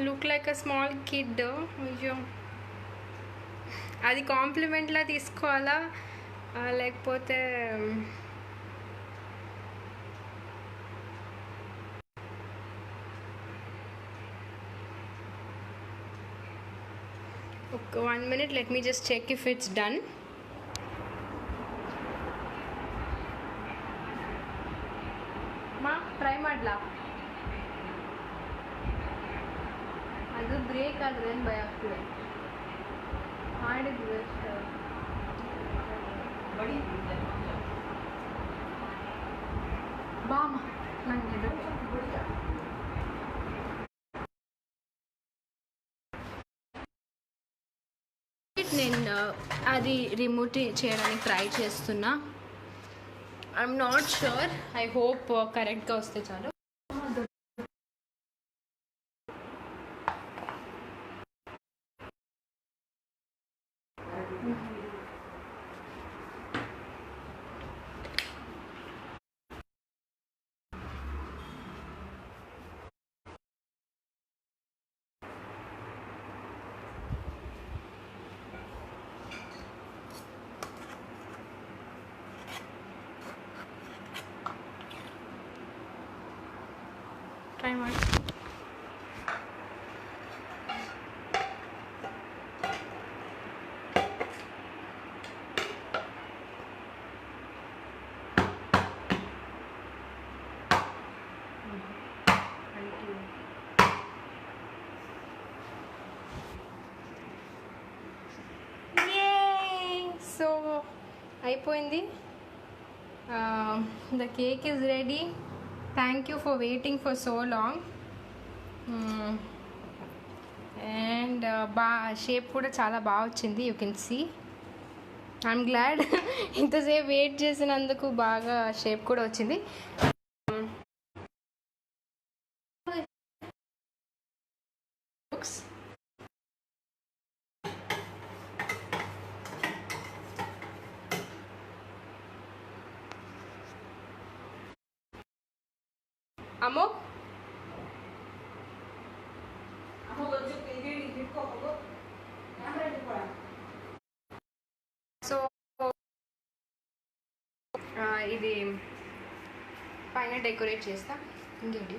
Look like a small kid. అయ్యో, అది కాంప్లిమెంట్లా తీసుకోవాలా లేకపోతే okay, 1 minute, let me just check if it's done. Ma try madla adu break adre en bhaya agtide ಮಾಡಿದ್ವಿ ಅಷ್ಟೇ. ಬಾಮ ನನಗೆ నేను అది రిమూవ్ చేయడానికి ట్రై చేస్తున్నా. I'm not sure, I hope కరెక్ట్గా వస్తే చాలు. మచ్. సో అయిపోయింది. The cake is ready. Thank you for waiting for so long. And shape కూడా చాలా బాగా వచ్చింది. You can see. I'm glad ఇంతసేపు వెయిట్ చేసినందుకు బాగా షేప్ కూడా వచ్చింది. అమ్మో సో ఇది పైన డెకరేట్ చేస్తా. ఇంకేంటి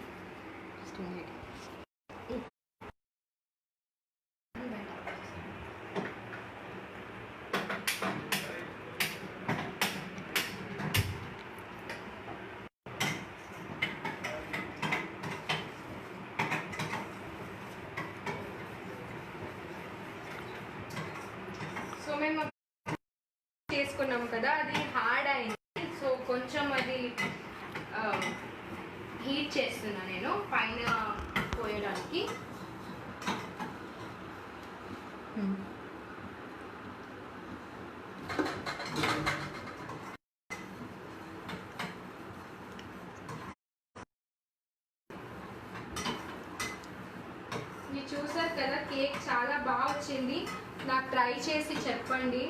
సో మేము చేసుకున్నాం కదా, అది హార్డ్ అయింది. సో కొంచెం అది హీట్ చేస్తున్నా నేను పైన పోయడానికి. మీరు చూసారు కదా, కేక్ చాలా బాగా వచ్చింది. నాకు ట్రై చేసి చెప్పండి.